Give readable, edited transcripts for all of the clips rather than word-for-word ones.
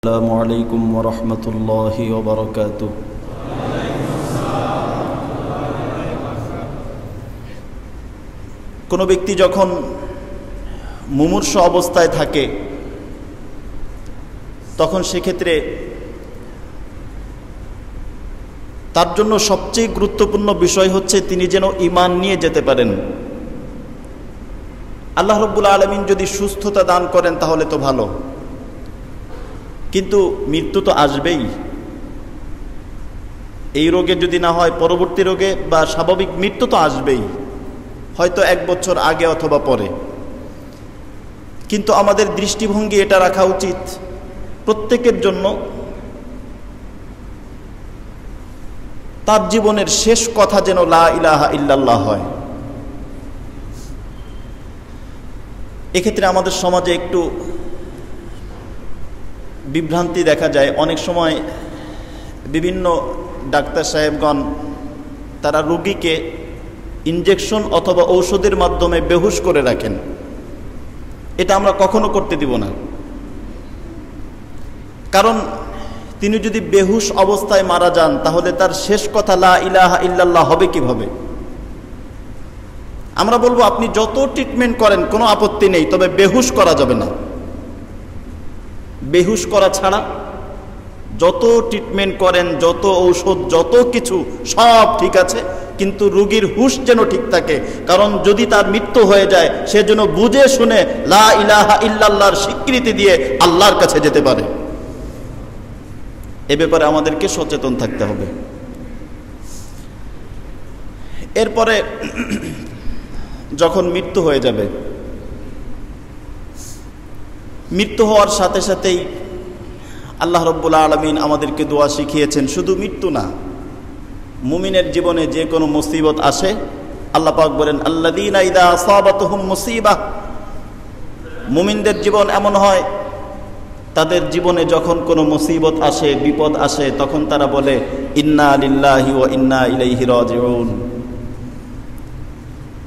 আসসালামু আলাইকুম ওয়া রাহমাতুল্লাহি ওয়া বারাকাতুহু। কোনো ব্যক্তি যখন মুমূর্ষু অবস্থায় থাকে তখন সেক্ষেত্রে তার জন্য সবচেয়ে গুরুত্বপূর্ণ বিষয় হচ্ছে তিনি যেন ঈমান নিয়ে যেতে পারেন। আল্লাহ রাব্বুল আলামিন যদি সুস্থতা দান করেন তাহলে তো ভালো, কিন্তু মৃত্যু তো আসবেই। এই রোগে যদি না হয় পরবর্তী রোগে বা স্বাভাবিক মৃত্যু তো আসবেই, হয়তো 1 বছর আগে অথবা পরে। কিন্তু আমাদের দৃষ্টিভঙ্গি এটা রাখা উচিত প্রত্যেকের জন্য তার জীবনের শেষ কথা যেন লা ইলাহা ইল্লাল্লাহ হয়। এক্ষেত্রে আমাদের সমাজে একটু বিভ্রান্তি দেখা যায়। অনেক সময় বিভিন্ন ডাক্তার সাহেবগণ তারা রোগীকে ইনজেকশন অথবা ঔষধের মাধ্যমে বেহুশ করে রাখেন। এটা আমরা কখনো করতে দিব না, কারণ তিনি যদি বেহুশ অবস্থায় মারা যান তাহলে তার শেষ কথা লা ইলাহা ইল্লাল্লাহ হবে কিভাবে? আমরা বলবো আপনি যত ট্রিটমেন্ট করেন কোনো আপত্তি নেই, তবে বেহুশ করা যাবে না। বেহুশ করা ছাড়া যত ট্রিটমেন্ট করেন, যত ঔষধ, যত কিছু সব ঠিক আছে, কিন্তু রোগীর হুশ যেন ঠিক থাকে। কারণ যদি তার মৃত্যু হয়ে যায় সে যেন বুঝে শুনে লা ইলাহা ইল্লাল্লাহর স্বীকৃতি দিয়ে আল্লাহর কাছে যেতে পারে। এ ব্যাপারে আমাদেরকে সচেতন থাকতে হবে। এরপরে যখন মৃত্যু হয়ে যাবে, মৃত্যু হওয়ার সাথে সাথেই আল্লাহ রাব্বুল আলামিন আমাদেরকে দোয়া শিখিয়েছেন। শুধু মৃত্যু না, মুমিনের জীবনে যে কোনো মুসিবত আসে, আল্লাহ পাক বলেন আল্লাযীনা ইযা আসাবাতুহুম মুসিবাহ, মুমিনদের জীবন এমন হয় তাদের জীবনে যখন কোনো মুসিবত আসে, বিপদ আসে, তখন তারা বলে ইন্না লিল্লাহি ওয়া ইন্না ইলাইহি রাজিউন।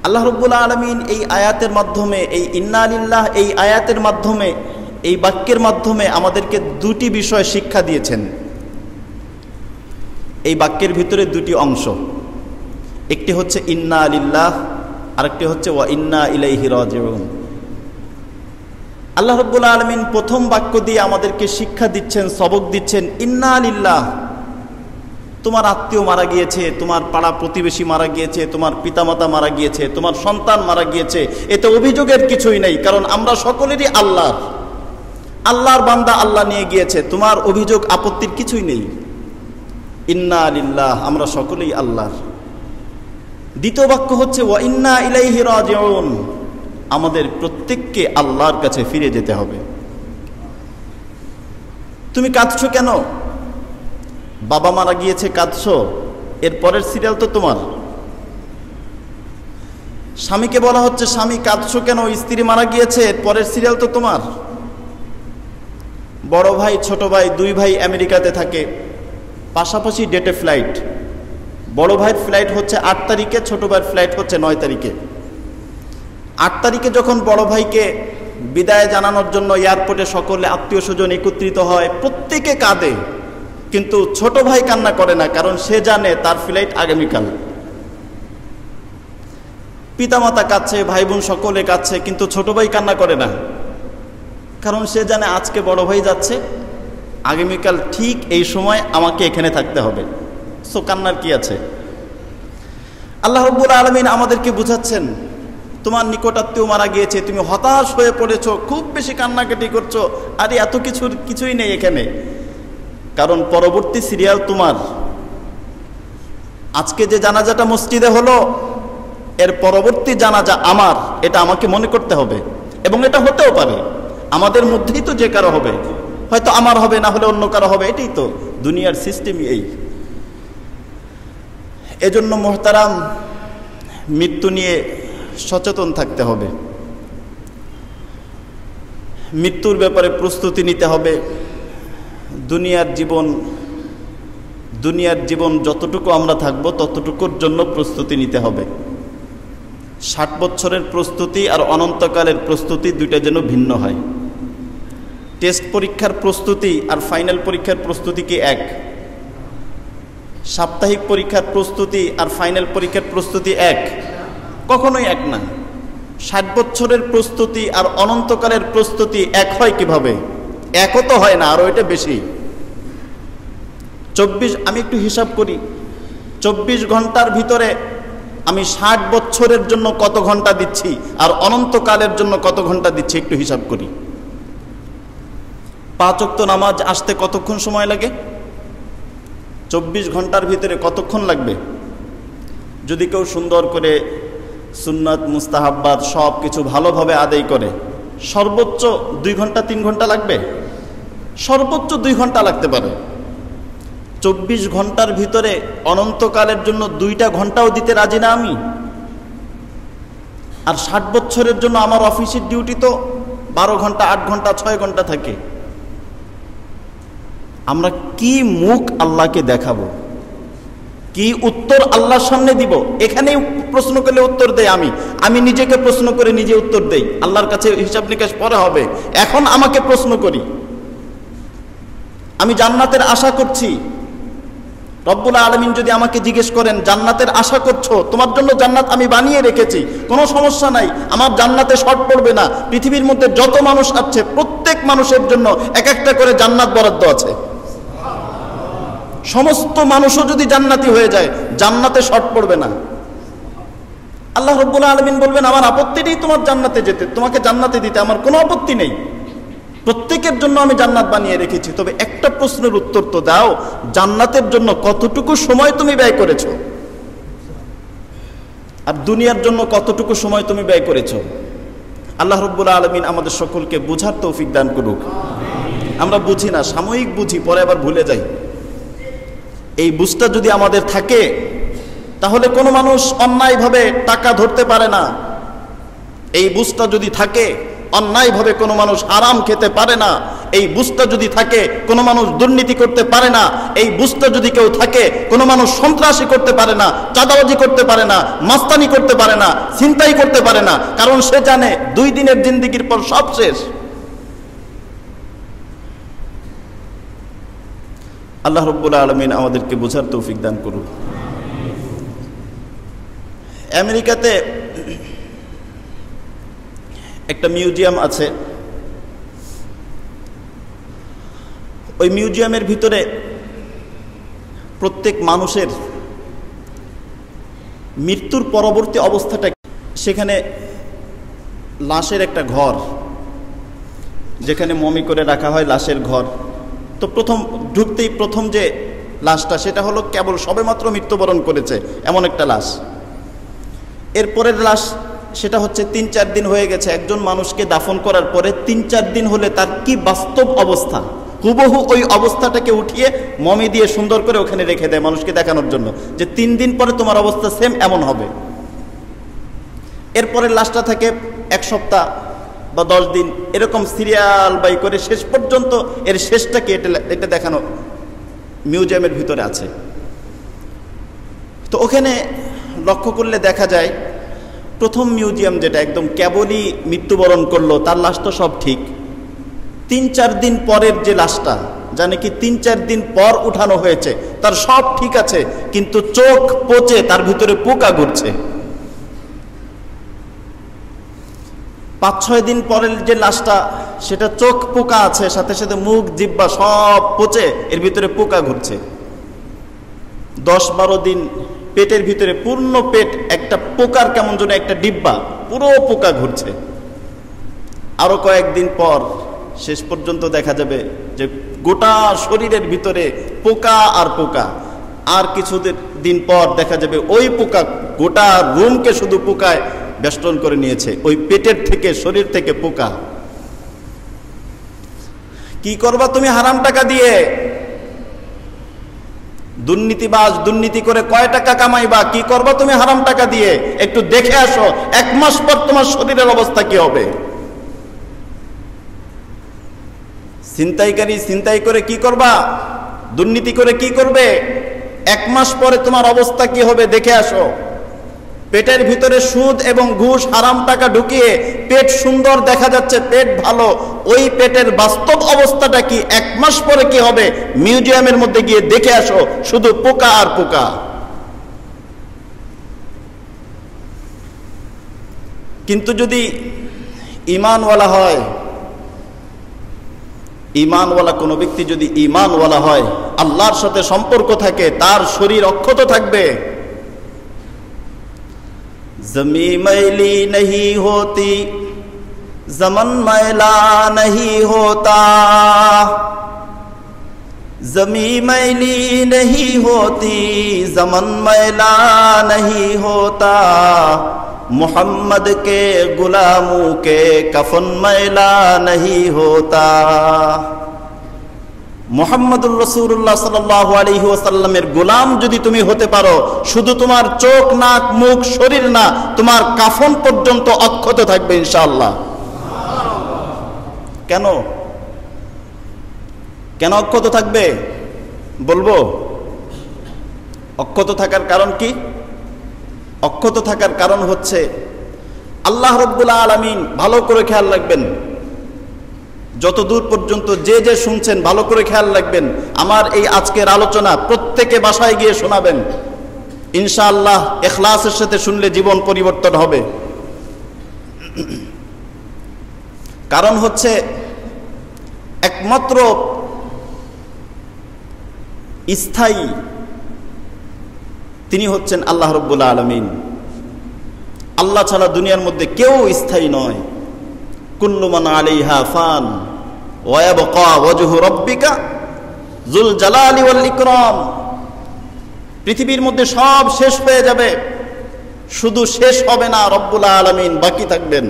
আল্লাহ রাব্বুল আলামিন এই আয়াতের মাধ্যমে, এই ইন্না লিল্লাহ এই আয়াতের মাধ্যমে, এই বাক্যের মাধ্যমে আমাদেরকে দুটি বিষয় শিক্ষা দিয়েছেন। এই বাক্যের ভিতরে দুটি অংশ, একটি হচ্ছে ইন্না লিল্লাহ, আরেকটি হচ্ছে ওয়া ইন্না ইলাইহি রাজিউন। আল্লাহ রাব্বুল আলামিন প্রথম বাক্য দিয়ে আমাদেরকে শিক্ষা দিচ্ছেন, সবক দিচ্ছেন, ইন্না লিল্লাহ। তোমার আত্মীয় মারা গিয়েছে, তোমার পাড়া প্রতিবেশী মারা গিয়েছে, তোমার পিতামাতা মারা গিয়েছে, তোমার সন্তান মারা গিয়েছে, এতে অভিযোগের কিছুই নেই, কারণ আমরা সকলেরই আল্লাহর বান্দা, আল্লাহ নিয়ে গিয়েছে, তোমার অভিযোগ আপত্তির কিছুই নেই। ইন্না লিল্লাহ, আমরা সকলেই আল্লাহর। দ্বিতীয় বাক্য হচ্ছে ওয়া ইন্না ইলাইহি রাজিউন, আমাদের প্রত্যেককে আল্লাহর কাছে ফিরে যেতে হবে। তুমি কাঁদছো কেন? বাবা মারা গিয়েছে কাঁদছো, এর পরের সিরিয়াল তো তোমার। স্বামীকে বলা হচ্ছে স্বামী কাঁদছো কেন? স্ত্রী মারা গিয়েছে, এর পরের সিরিয়াল তো তোমার। বড় ভাই ছোট ভাই 2 ভাই আমেরিকাতে থাকে, পাশাপাশি ডেটে ফ্লাইট। বড় ভাইয়ের ফ্লাইট হচ্ছে 8 তারিখে, ছোট ভাইয়ের ফ্লাইট হচ্ছে 9 তারিখে। 8 তারিখে যখন বড় ভাইকে বিদায় জানানোর জন্য এয়ারপোর্টে সকলে আত্মীয় স্বজন একত্রিত হয়, প্রত্যেকে কাঁদে, কিন্তু ছোট ভাই কান্না করে না, কারণ সে জানে তার ফ্লাইট আগামীকাল। পিতামাতা কাঁদছে, ভাই বোন সকলে কাঁদছে, কিন্তু ছোট ভাই কান্না করে না, কারণ সে জানে আজকে বড় ভাই যাচ্ছে, আগামীকাল ঠিক এই সময় আমাকে এখানে থাকতে হবে। সো কান্নার কি আছে? আল্লাহ রাব্বুল আলামিন আমাদেরকে বুঝাচ্ছেন, তোমার নিকটাত্মীয় মারা গিয়েছে, তুমি হতাশ হয়ে পড়েছো, খুব বেশি কান্নাকাটি করছো, আরে এত কিছুই নেই এখানে, কারণ পরবর্তী সিরিয়াল তোমার। আজকে যে জানাজাটা মসজিদে হলো, এর পরবর্তী জানাজা আমার, এটা আমাকে মনে করতে হবে। এবং এটা হতেও পারে আমাদের মধ্যেই তো যে কারো হবে, হয়তো আমার হবে, না হলে অন্য কারো হবে, এটাই তো দুনিয়ার সিস্টেমই এই। এজন্য মুহতারাম, মৃত্যু নিয়ে সচেতন থাকতে হবে, মৃত্যুর ব্যাপারে প্রস্তুতি নিতে হবে। দুনিয়ার জীবন যতটুকু আমরা থাকবো ততটুকুর জন্য প্রস্তুতি নিতে হবে। 60 বছরের প্রস্তুতি আর অনন্তকালের প্রস্তুতি দুইটা যেন ভিন্ন হয়। টেস্ট পরীক্ষার প্রস্তুতি আর ফাইনাল পরীক্ষার প্রস্তুতি কি এক? সাপ্তাহিক পরীক্ষার প্রস্তুতি আর ফাইনাল পরীক্ষার প্রস্তুতি এক? কখনোই এক না। 60 বছরের প্রস্তুতি আর অনন্তকালের প্রস্তুতি এক হয় কিভাবে? একও তো হয় না, আরও এটা বেশি। 24, আমি একটু হিসাব করি, 24 ঘন্টার ভিতরে আমি 60 বছরের জন্য কত ঘন্টা দিচ্ছি আর অনন্তকালের জন্য কত ঘন্টা দিচ্ছি, একটু হিসাব করি। 5 ওয়াক্ত নামাজ আসতে কতক্ষণ সময় লাগে? 24 ঘন্টার ভিতরে কতক্ষণ লাগবে? যদি কেউ সুন্দর করে সুন্নাত মুস্তাহাব্বাত সব কিছু ভালোভাবে আদায় করে, সর্বোচ্চ 2 ঘন্টা 3 ঘন্টা লাগবে, সর্বোচ্চ 2 ঘন্টা লাগতে পারে। 24 ঘন্টার ভিতরে অনন্তকালের জন্য 2টা ঘন্টাও দিতে রাজি না আমি। আর 60 বছরের জন্য আমার অফিসের ডিউটি তো 12 ঘন্টা, 8 ঘন্টা, 6 ঘন্টা থাকে। আমরা কি মুখ আল্লাহকে দেখাবো, কি উত্তর আল্লাহর সামনে দিব? এখানেই প্রশ্ন করলে উত্তর দেই আমি নিজেকে প্রশ্ন করে নিজে উত্তর দেই, আল্লাহর কাছে হিসাব নিকাশ পরে হবে। এখন আমাকে প্রশ্ন করি, আমি জান্নাতের আশা করছি। রব্বুল আলামিন যদি আমাকে জিজ্ঞেস করেন জান্নাতের আশা করছো, তোমার জন্য জান্নাত আমি বানিয়ে রেখেছি, কোনো সমস্যা নাই, আমার জান্নাতে শর্ট পড়বে না। পৃথিবীর মধ্যে যত মানুষ আছে প্রত্যেক মানুষের জন্য এক একটা করে জান্নাত বরাদ্দ আছে। সমস্ত মানুষও যদি জান্নাতি হয়ে যায় জান্নাতে শর্ট পড়বে না। আল্লাহ রাব্বুল আলামিন বলবেন আমার আপত্তি নেই তোমার জান্নাতে যেতে, তোমাকে জান্নাতে দিতে আমার কোনো আপত্তি নেই, প্রত্যেকের জন্য আমি জান্নাত বানিয়ে রেখেছি। তবে একটা প্রশ্নের উত্তর তো দাও, জান্নাতের জন্য কতটুকু সময় তুমি ব্যয় করেছো আর দুনিয়ার জন্য কতটুকু সময় তুমি ব্যয় করেছো? আল্লাহ রাব্বুল আলামিন আমাদের সকলকে বুঝার তৌফিক দান করুক। আমরা বুঝি না, সাময়িক বুঝি, পরে আবার ভুলে যাই। এই বুঝটা যদি আমাদের থাকে তাহলে কোনো মানুষ অন্যায়ভাবে টাকা ধরতে পারে না। এই বুঝটা যদি থাকে অন্যায়ভাবে কোনো মানুষ হারাম খেতে পারে না। এই বুঝটা যদি থাকে কোনো মানুষ দুর্নীতি করতে পারে না। এই বুঝটা যদি কেউ থাকে কোনো মানুষ সন্ত্রাসী করতে পারে না, চাঁদাবাজি করতে পারে না, মাস্তানি করতে পারে না, ছিনতাই করতে পারে না, কারণ সে জানে 2 দিনের জিন্দেগির পর সব শেষ। আল্লাহ রাব্বুল আলামিন আমাদেরকে বোঝার তৌফিক দান করুন। আমেরিকাতে একটা মিউজিয়াম আছে, ওই মিউজিয়ামের ভিতরে প্রত্যেক মানুষের মৃত্যুর পরবর্তী অবস্থাটা, সেখানে লাশের একটা ঘর, যেখানে মমি করে রাখা হয়, লাশের ঘর। তো ঢুকতেই প্রথম যে লাশটা সেটা হলো কেবল সবেমাত্র মৃত্যুবরণ করেছে এমন একটা লাশ। এরপরের লাশ সেটা হচ্ছে 3-4 দিন হয়ে গেছে একজন মানুষকে দাফন করার পরে 3-4 দিন হলে তার কি বাস্তব অবস্থা, হুবহু ওই অবস্থাটাকে উঠিয়ে মমি দিয়ে সুন্দর করে ওখানে রেখে দেয় মানুষকে দেখানোর জন্য যে 3 দিন পরে তোমার অবস্থা সেম এমন হবে। এরপরের লাশটা থাকে 1 সপ্তাহ বা 10 দিন, এরকম সিরিয়াল বাই করে শেষ পর্যন্ত এর শেষটাকে এটা দেখানো মিউজিয়ামের ভিতরে আছে। তো ওখানে লক্ষ্য করলে দেখা যায় প্রথম মিউজিয়াম যেটা একদম কেবলই মৃত্যুবরণ করলো তার লাশ তো সব ঠিক, 3-4 দিন পরের যে লাশটা যা নাকি 3-4 দিন পর উঠানো হয়েছে তার সব ঠিক আছে, কিন্তু চোখ পচে তার ভিতরে পোকা ঘুরছে। 5-6 দিন পরের যে লাশটা সেটা চোখ পোকা আছে, সাথে সাথে মুখ জিহ্বা সব পচে এর ভিতরে পোকা ঘুরছে। 10-12 দিন পেটের ভিতরে পূর্ণ পেট একটা পোকার কেমন যেন একটা ডিব্বা, পুরো পোকা ঘুরছে। আরো কয়েকদিন পর শেষ পর্যন্ত দেখা যাবে যে গোটা শরীরের ভিতরে পোকা আর পোকা। আর কিছু দিন পর দেখা যাবে ওই পোকা গোটা রুমকে শুধু পোকায় বেষ্টন করে নিয়েছে, ওই পেটের থেকে শরীর থেকে পোকা। কি করবা তুমি হারাম টাকা দিয়ে? দুর্নীতিবাজ দুর্নীতি করে কয় টাকা কামাইবা? কি করবা তুমি হারাম টাকা দিয়ে? একটু দেখে আসো 1 মাস পর তোমার শরীরের অবস্থা কি হবে। ছিনতাইকারী ছিনতাই করে কি করবা? দুর্নীতি করে কি করবে? 1 মাস পরে তোমার অবস্থা কি হবে দেখে আসো। পেটের ভিতরে সুদ এবং ঘুষ হারাম টাকা ঢুকিয়ে পেট সুন্দর দেখা যাচ্ছে, পেট ভালো, ওই পেটের বাস্তব অবস্থাটা কি, 1 মাস পরে কি হবে, মিউজিয়ামের মধ্যে গিয়ে দেখে আসো, শুধু পোকা আর পোকা। কিন্তু যদি ঈমানওয়ালা হয়, ঈমানওয়ালা কোনো ব্যক্তি যদি ঈমানওয়ালা হয়, আল্লাহর সাথে সম্পর্ক থাকে, তার শরীর অক্ষত থাকবে। জমি मैली नहीं होती जमन मैला नहीं होता, जमी मैली नहीं होती जमन मैला नहीं होता, मोहम्मद के गुलामों के कफन मैला नहीं होता। মুহাম্মদুর রাসূলুল্লাহ সাল্লাল্লাহু আলাইহি ওয়াসাল্লামের গোলাম যদি তুমি হতে পারো, শুধু তোমার চোখ, নাক, মুখ, শরীর না, তোমার কাফন পর্যন্ত অক্ষত থাকবে ইনশাআল্লাহ। কেন কেন অক্ষত থাকবে বলবো? অক্ষত থাকার কারণ কি? অক্ষত থাকার কারণ হচ্ছে আল্লাহ রাব্বুল আলামিন, ভালো করে খেয়াল রাখবেন, যত দূর পর্যন্ত যে যে শুনছেন ভালো করে খেয়াল রাখবেন, আমার এই আজকের আলোচনা প্রত্যেকে বাসায় গিয়ে শোনাবেন ইনশাআল্লাহ। ইখলাসের সাথে শুনলে জীবন পরিবর্তন হবে। কারণ হচ্ছে একমাত্র স্থায়ী তিনি হচ্ছেন আল্লাহ রাব্বুল আলামিন। আল্লাহ ছাড়া দুনিয়ার মধ্যে কেউ স্থায়ী নয়। কুল্লু মান আলাইহা ফান ওয়া ইয়াবকা ওয়াজহু রাব্বিকা যুল জালালি ওয়াল ইকরাম। পৃথিবীর মধ্যে সব শেষ হয়ে যাবে, শুধু শেষ হবে না, রব্বুল আলামিন বাকি থাকবেন।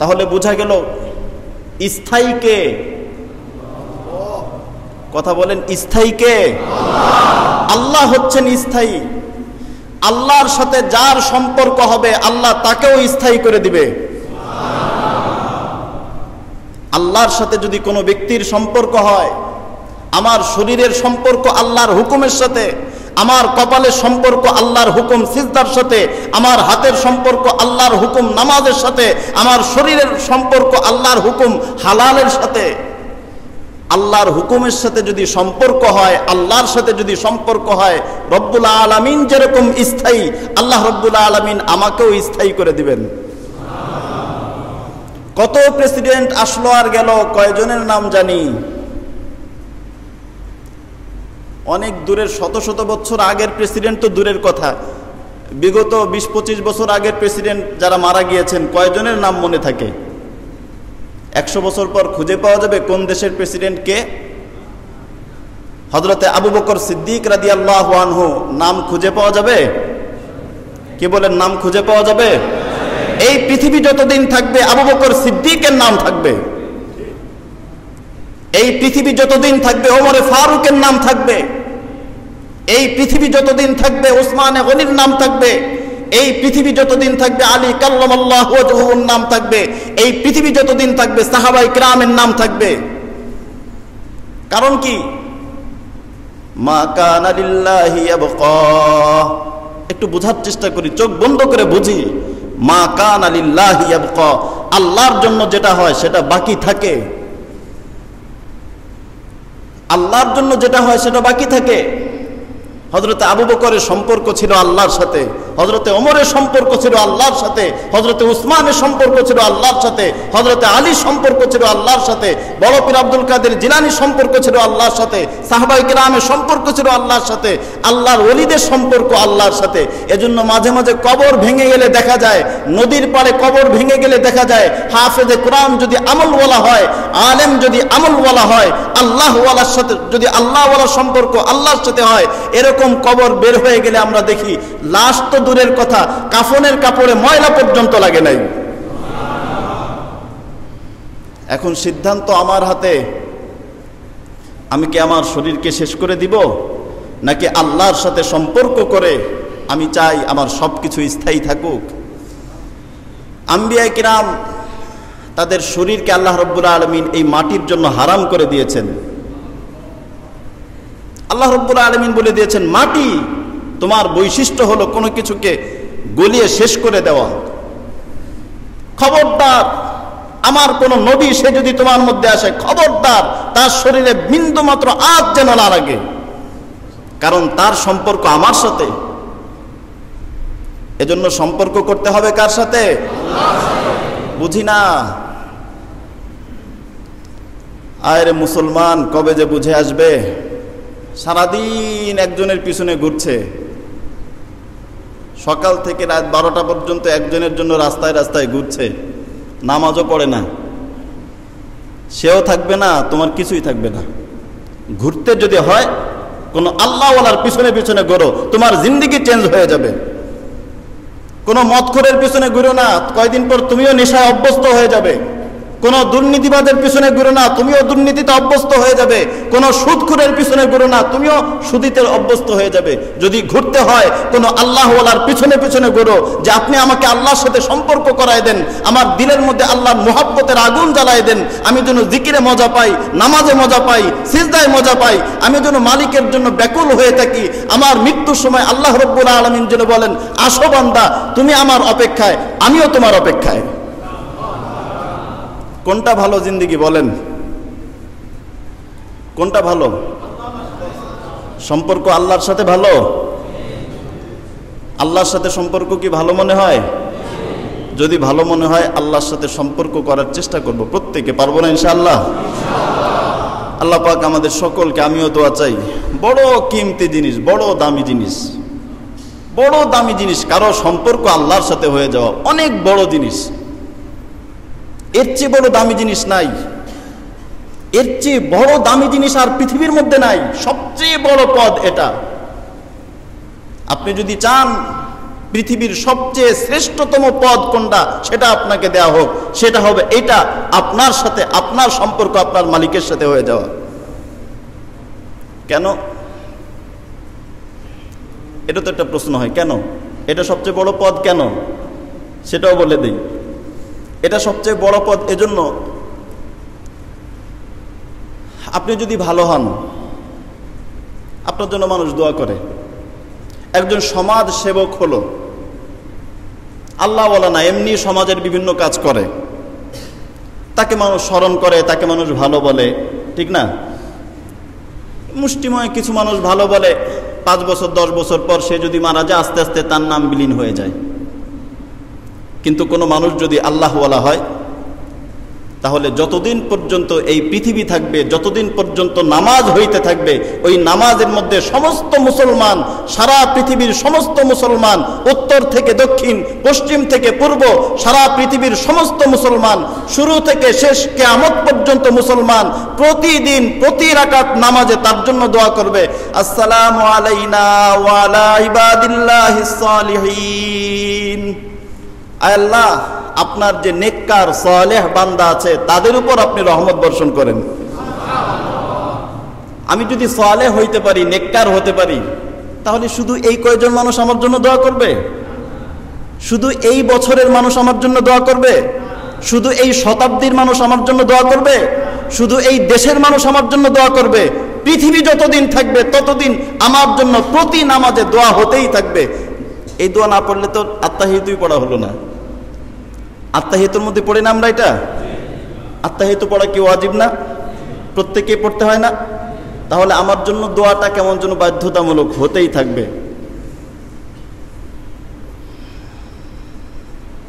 তাহলে বোঝা গেল স্থায়ী কে? কথা বলেন, স্থায়ী কে? আল্লাহ হচ্ছেন স্থায়ী। আল্লাহর সাথে যার সম্পর্ক হবে আল্লাহ তাকেও স্থায়ী করে দিবে। আল্লাহর সাথে যদি কোনো ব্যক্তির সম্পর্ক হয়, আমার শরীরের সম্পর্ক আল্লাহর হুকুমের সাথে, আমার কপালের সম্পর্ক আল্লাহর হুকুম সিজদার সাথে, আমার হাতের সম্পর্ক আল্লাহর হুকুম নামাজের সাথে, আমার শরীরের সম্পর্ক আল্লাহর হুকুম হালালের সাথে, আল্লাহর হুকুমের সাথে যদি সম্পর্ক হয়, আল্লাহর সাথে যদি সম্পর্ক হয়, রব্বুল আলামিন যেরকম স্থায়ী, আল্লাহ রব্বুল আলামিন আমাকেও স্থায়ী করে দিবেন। কত প্রেসিডেন্ট আসলো আর গেল, কয়জনের নাম জানি। অনেক দূরের, শত শত বছর আগের প্রেসিডেন্ট তো দূরের কথা, বিগত 20-25 বছর আগের প্রেসিডেন্ট যারা মারা গিয়েছেন, কয়জনের নাম মনে থাকে? 100 বছর পর খুঁজে পাওয়া যাবে কোন দেশের প্রেসিডেন্ট কে? হযরতে আবু বকর সিদ্দিক রাদিয়াল্লাহু আনহু নাম খুঁজে পাওয়া যাবে? কি বলেন, নাম খুঁজে পাওয়া যাবে? এই পৃথিবী যতদিন থাকবে আবু বকর সিদ্দিকের নাম থাকবে। এই পৃথিবী যতদিন থাকবে ওমরে ফারুকের নাম থাকবে। এই পৃথিবী যতদিন থাকবে ওসমানে গনির নাম থাকবে। এই পৃথিবী যতদিন থাকবে আলী কাল্লামাল্লাহু ওয়াজহুর নাম থাকবে। এই পৃথিবী যতদিন থাকবে সাহাবায়ে কিরামের নাম থাকবে। কারণ কি? মা কানা লিল্লাহি ইয়াবকা। একটু বোঝার চেষ্টা করি, চোখ বন্ধ করে বুঝি। মা কানা লিল্লাহি ইয়াবকা, আল্লাহর জন্য যেটা হয় সেটা বাকি থাকে। আল্লাহর জন্য যেটা হয় সেটা বাকি থাকে। হযরতে আবু বকরের সম্পর্ক ছিল আল্লাহর সাথে, হযরতে ওমরের সম্পর্ক ছিল আল্লাহর সাথে, হযরতে উসমানের সম্পর্ক ছিল আল্লাহর সাথে, হযরতে আলীর সম্পর্ক ছিল আল্লাহর সাথে, বড় পীর আব্দুল কাদের জিলানীর সম্পর্ক ছিল আল্লাহর সাথে, সাহাবায়ে কিরামের সম্পর্ক ছিল আল্লাহর সাথে, আল্লাহর ওলিদের সম্পর্ক আল্লাহর সাথে। এজন্য মাঝে মাঝে কবর ভেঙে গেলে দেখা যায়, নদীর পাড়ে কবর ভেঙে গেলে দেখা যায়, হাফেজে কোরআন যদি আমলওয়ালা হয়, আলেম যদি আমলওয়ালা হয়, আল্লাহওয়ালার সাথে যদি আল্লাহওয়ালার সম্পর্ক আল্লাহর সাথে হয়, এরকম কবর বের হয়ে গেলে আমরা দেখি লাশ তো দূরের কথা, কাফনের কাপড়ে ময়লা পর্যন্ত লাগে নাই। এখন সিদ্ধান্ত আমার হাতে। আমি কি আমার শরীরকে শেষ করে দিব, নাকি আল্লাহর সাথে সম্পর্ক করে আমি চাই আমার সবকিছু স্থায়ী থাকুক? আম্বিয়া কিরাম তাদের শরীরকে আল্লাহ রাব্বুল আলামিন এই মাটির জন্য হারাম করে দিয়েছেন। আল্লাহ রাব্বুল আলামিন বলে দিয়েছেন, মাটি তোমার বৈশিষ্ট্য হলো কোনো কিছুকে গলিয়ে শেষ করে দেওয়া। খবরদার, আমার কোন নবী সে যদি তোমার মধ্যে আসে, খবরদার তার শরীরে বিন্দু মাত্র আঁচ যেন না লাগে, কারণ তার সম্পর্ক আমার সাথে। এজন্য সম্পর্ক করতে হবে কার সাথে? বুঝি না। আরে মুসলমান কবে যে বুঝে আসবে? সারাদিন একজনের পিছনে ঘুরছে, সকাল থেকে রাত 12টা পর্যন্ত একজনের জন্য রাস্তায় রাস্তায় ঘুরছে, নামাজও পড়ে না, সেও থাকবে না, তোমার কিছুই থাকবে না। ঘুরতে যদি হয় কোনো আল্লাহওয়ালার পিছনে পিছনে ঘোরো, তোমার জিন্দেগি চেঞ্জ হয়ে যাবে। কোনো মদখোরের পিছনে ঘুরো না, কয়দিন পর তুমিও নেশায় অভ্যস্ত হয়ে যাবে। কোনো দুর্নীতিবাদের পিছনে ঘুরো না, তুমিও দুর্নীতিতে অভ্যস্ত হয়ে যাবে। কোনো সুদখোরের পিছনে ঘুরো না, তুমিও সুদিতে অভ্যস্ত হয়ে যাবে। যদি ঘুরতে হয় কোনো আল্লাহওয়ালার পিছনে পিছনে ঘুরো, যে আপনি আমাকে আল্লাহর সাথে সম্পর্ক করায় দেন, আমার দিলের মধ্যে আল্লাহর মুহাব্বতের আগুন জ্বালায় দেন, আমি যেন জিকিরে মজা পাই, নামাজে মজা পাই, সিজদায় মজা পাই, আমি যেন মালিকের জন্য ব্যাকুল হয়ে থাকি। আমার মৃত্যুর সময় আল্লাহ রাব্বুল আলামিন যেন বলেন, আসো বান্দা, তুমি আমার অপেক্ষায়, আমিও তোমার অপেক্ষায়। কোনটা ভালো জিন্দেগি বলেন? কোনটা ভালো? সম্পর্ক আল্লাহর সাথে ভালো? আল্লাহর সাথে সম্পর্ক কি ভালো মনে হয়? যদি ভালো মনে হয় আল্লাহর সাথে সম্পর্ক করার চেষ্টা করব প্রত্যেকে, পারবো না ইনশাআল্লাহ? আল্লাহ পাক আমাদের সকলকে, আমিও দোয়া চাই, বড় কিমতি জিনিস, বড় দামি জিনিস, বড় দামি জিনিস কারো সম্পর্ক আল্লাহর সাথে হয়ে যাওয়া অনেক বড় জিনিস। এর চেয়ে বড় দামি জিনিস নাই, এর চেয়ে বড় দামি জিনিস আর পৃথিবীর মধ্যে নাই। সবচেয়ে বড় পদ এটা। আপনি যদি চান পৃথিবীর সবচেয়ে শ্রেষ্ঠতম পদ কোনটা সেটা আপনাকে দেয়া হোক, সেটা হবে এটা, আপনার সাথে আপনার সম্পর্ক আপনার মালিকের সাথে হয়ে যাওয়া। কেন? এটা তো একটা প্রশ্ন হয়, কেন এটা সবচেয়ে বড় পদ, কেন সেটাও বলে দিই। এটা সবচেয়ে বড় পদ এজন্য, আপনি যদি ভালো হন আপনার জন্য মানুষ দোয়া করে। একজন সমাজ সেবক হলো, আল্লাহ ওয়ালা না, এমনি সমাজের বিভিন্ন কাজ করে, তাকে মানুষ স্মরণ করে, তাকে মানুষ ভালো বলে, ঠিক না? মুষ্টিময় কিছু মানুষ ভালো বলে, 5 বছর 10 বছর পর সে যদি মারা যায়, আস্তে আস্তে তার নাম বিলীন হয়ে যায়। কিন্তু কোনো মানুষ যদি আল্লাহওয়ালা হয়, তাহলে যতদিন পর্যন্ত এই পৃথিবী থাকবে, যতদিন পর্যন্ত নামাজ হইতে থাকবে, ওই নামাজের মধ্যে সমস্ত মুসলমান, সারা পৃথিবীর সমস্ত মুসলমান, উত্তর থেকে দক্ষিণ, পশ্চিম থেকে পূর্ব, সারা পৃথিবীর সমস্ত মুসলমান, শুরু থেকে শেষ কিয়ামত পর্যন্ত মুসলমান প্রতিদিন প্রতি রাকাত নামাজে তার জন্য দোয়া করবে, আসসালামু আলাইনা ওয়া আলা ইবাদিল্লাহিস সালিহিন। আল্লাহ, আপনার যে নেককার সালেহ বান্দা আছে তাদের উপর আপনি রহমত বর্ষণ করেন। আমি যদি সালেহ হইতে পারি, নেককার হতে পারি, তাহলে শুধু এই কয়জন মানুষ আমার জন্য দোয়া করবে? শুধু এই বছরের মানুষ আমার জন্য দোয়া করবে? শুধু এই শতাব্দীর মানুষ আমার জন্য দোয়া করবে? শুধু এই দেশের মানুষ আমার জন্য দোয়া করবে? পৃথিবী যতদিন থাকবে ততদিন আমার জন্য প্রতি নামাজে দোয়া হতেই থাকবে। এই দোয়া না পড়লে তো আত্তাহিয়াতুই পড়া হলো না। আত্তাহিয়াতুর মধ্যে পড়ি না আমরা এটা? আত্তাহিয়াতু পড়া কি ওয়াজিব না? প্রত্যেকেই পড়তে হয় না? তাহলে আমার জন্য দোয়াটা কেমন যেন বাধ্যতামূলক হতেই থাকবে।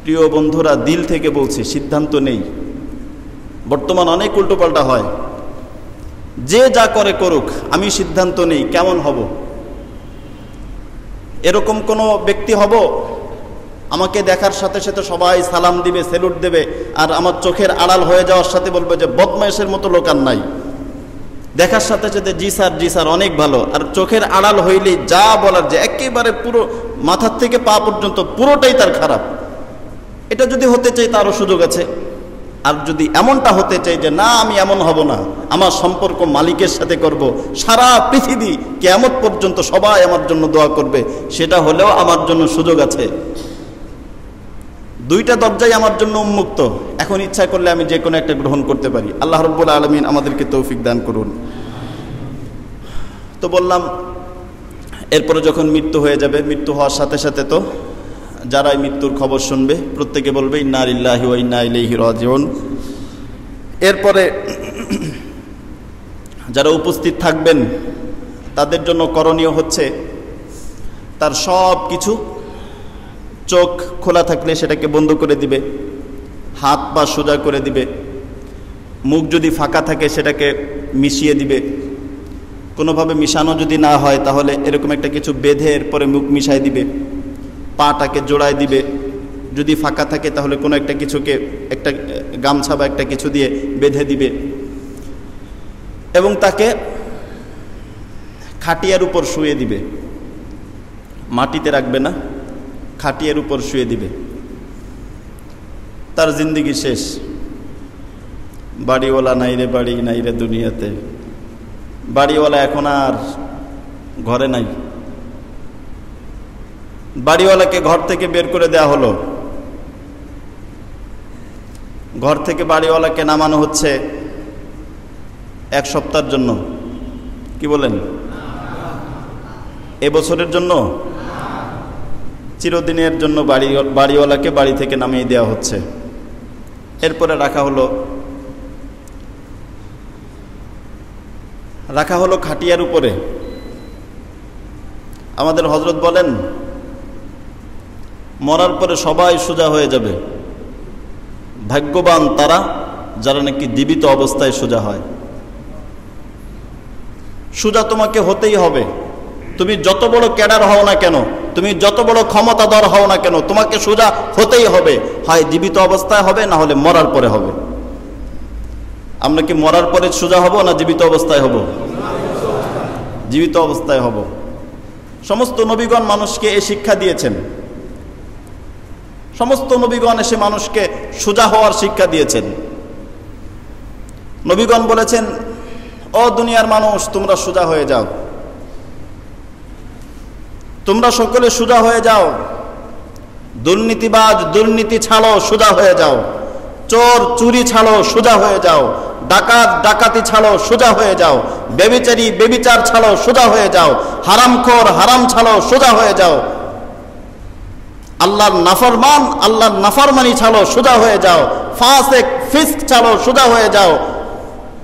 প্রিয় বন্ধুরা, দিল থেকে বলছি, সিদ্ধান্ত নেই। বর্তমান অনেক উল্টোপাল্টা হয়। যে যা করে করুক, আমি সিদ্ধান্ত নেই কেমন হব। এরকম কোনো ব্যক্তি হব, আমাকে দেখার সাথে সাথে সবাই সালাম দিবে, স্যালুট দেবে, আর আমার চোখের আড়াল হয়ে যাওয়ার সাথে বলবে যে বদমাইশের মতো লোক আর নাই। দেখার সাথে সাথে জি স্যার অনেক ভালো, আর চোখের আড়াল হইলেই যা বলার, যে একেবারে পুরো মাথার থেকে পা পর্যন্ত পুরোটাই তার খারাপ। এটা যদি হতে চাই তারও সুযোগ আছে। আর যদি এমনটা হতে চাই যে না, আমি এমন হব না, আমার সম্পর্ক মালিকের সাথে করব, সারা পৃথিবী কিয়ামত পর্যন্ত সবাই আমার জন্য দোয়া করবে, সেটা হলেও আমার জন্য সুযোগ আছে। দুইটা দরজাই আমার জন্য উন্মুক্ত। এখন ইচ্ছা করলে আমি যে কোনো একটা গ্রহণ করতে পারি। আল্লাহ রাব্বুল আলামিন আমাদেরকে তৌফিক দান করুন। তো বললাম, এরপরে যখন মৃত্যু হয়ে যাবে, মৃত্যু হওয়ার সাথে সাথে তো যারাই মৃত্যুর খবর শুনবে প্রত্যেকে বলবে ইন্না লিল্লাহি ওয়া ইন্না ইলাইহি রাজিউন। এরপরে যারা উপস্থিত থাকবেন তাদের জন্য করণীয় হচ্ছে তার সব কিছু, চোখ খোলা থাকলে সেটাকে বন্ধ করে দিবে, হাত পা সোজা করে দিবে, মুখ যদি ফাঁকা থাকে সেটাকে মিশিয়ে দিবে, কোনোভাবে মিশানো যদি না হয় তাহলে এরকম একটা কিছু বেঁধে এরপরে মুখ মিশাই দিবে, পাটাকে জোড়ায় দিবে, যদি ফাঁকা থাকে তাহলে কোনো একটা কিছুকে একটা গামছা বা একটা কিছু দিয়ে বেঁধে দিবে এবং তাকে খাটিয়ার উপর শুয়ে দিবে, মাটিতে রাখবে না, খাটিয়ার উপর শুয়ে দিবে। তার জিন্দেগি শেষ। বাড়িওয়ালা নাই রে বাড়ি, নাই রে দুনিয়াতে, বাড়িওয়ালা এখন আর ঘরে নাই, বাড়িওয়ালাকে ঘর থেকে বের করে দেওয়া হলো। ঘর থেকে বাড়িওয়ালাকে নামানো হচ্ছে 1 সপ্তাহের জন্য। কি বলেন? এবছরের জন্য, চিরদিনের জন্য বাড়িওয়ালাকে বাড়ি থেকে নামিয়ে দেওয়া হচ্ছে। এরপরে রাখা হলো খাটিয়ার উপরে। আমাদের হযরত বলেন মরার পরে সবাই সোজা হয়ে যাবে, ভাগ্যবান তারা যারা নাকি জীবিত অবস্থায় সোজা হয়। সোজা তোমাকে হতেই হবে, তুমি যত বড় ক্যাডার হও না কেন, তুমি যত বড় ক্ষমতাধর হও না কেন, তোমাকে সোজা হতেই হবে। হয় জীবিত অবস্থায় হবে, না হলে মরার পরে হবে। আমরা কি মরার পরে সোজা হব না জীবিত অবস্থায় হব? জীবিত অবস্থায় হব। সমস্ত নবীগণ মানুষকে এই শিক্ষা দিয়েছেন, সমস্ত নবীগণ এসে মানুষকে সোজা হওয়ার শিক্ষা দিয়েছেন। নবীগণ বলেছেন, ও দুনিয়ার মানুষ, তোমরা সোজা হয়ে যাও, তোমরা সকলে সোজা হয়ে যাও। দুর্নীতিবাজ দুর্নীতি ছাড়ো, সোজা হয়ে যাও। চোর চুরি ছাড়ো, সোজা হয়ে যাও। ডাকাত ডাকাতি ছাড়ো, সোজা হয়ে যাও। ব্যভিচারী ব্যভিচার ছাড়ো, সোজা হয়ে যাও। হারামখোর হারাম ছাড়ো, সোজা হয়ে যাও। আল্লাহর নাফরমান আল্লাহর নাফরমানি ছাড়ো, সোজা হয়ে যাও। ফাসিক ফিস্ক ছাড়ো, সোজা হয়ে যাও।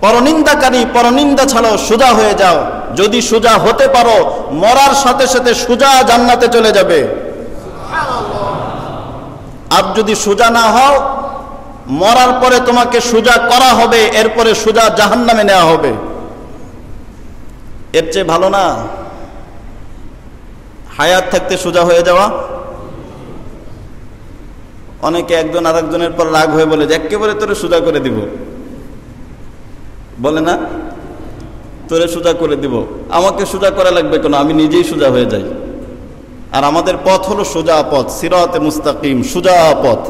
পরনিন্দাকারী পরনিন্দা ছাড়ো, সোজা হয়ে যাও। যদি সোজা হতে পারো, মরার সাথে সাথে সোজা জান্নাতে চলে যাবে। আর যদি সোজা না হও, মরার পরে তোমাকে সোজা করা হবে, এরপরে সোজা জাহান্নামে নেওয়া হবে। এর চেয়ে ভালো না হায়াত থাকতে সোজা হয়ে যাওয়া? অনেকে একজন আরেকজনের পর রাগ হয়ে বলে যে একেবারে তোরে সোজা করে দিব, বলে না, তোরে সোজা করে দিব। আমাকে সোজা করা লাগবে কেন, আমি নিজেই সোজা হয়ে যাই। আর আমাদের পথ হলো সোজা পথ, সিরাতে মুস্তাকিম, সোজা পথ।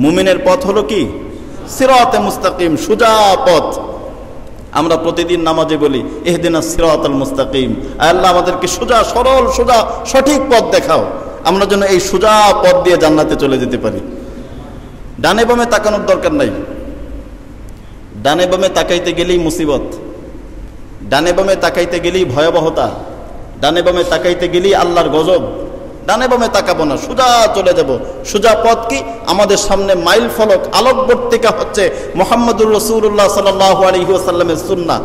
মুমিনের পথ হলো কি? সিরাতে মুস্তাকিম, সোজা পথ। আমরা প্রতিদিন নামাজে বলি ইহদিনাস সিরাতাল মুস্তাকিম, আল্লাহ আমাদেরকে সোজা সরল সোজা সঠিক পথ দেখাও, আমরা যেন এই সোজা পথ দিয়ে জান্নাতে চলে যেতে পারি। ডানে বামে তাকানোর দরকার নাই। ডানে বামে তাকাইতে গেলেই মুসিবত, ডানে বামে তাকাইতে গেলেই ভয়াবহতা, ডানে বামে তাকাইতে গেলেই আল্লাহর গজব। ডানে বামে তাকাবো না, সোজা চলে যাব। সোজা পথ কি? আমাদের সামনে মাইল ফলক, আলোকবর্তিকা হচ্ছে মুহাম্মদুর রাসূলুল্লাহ সাল্লাল্লাহু আলাইহি ওয়াসাল্লামের সুন্নাহ।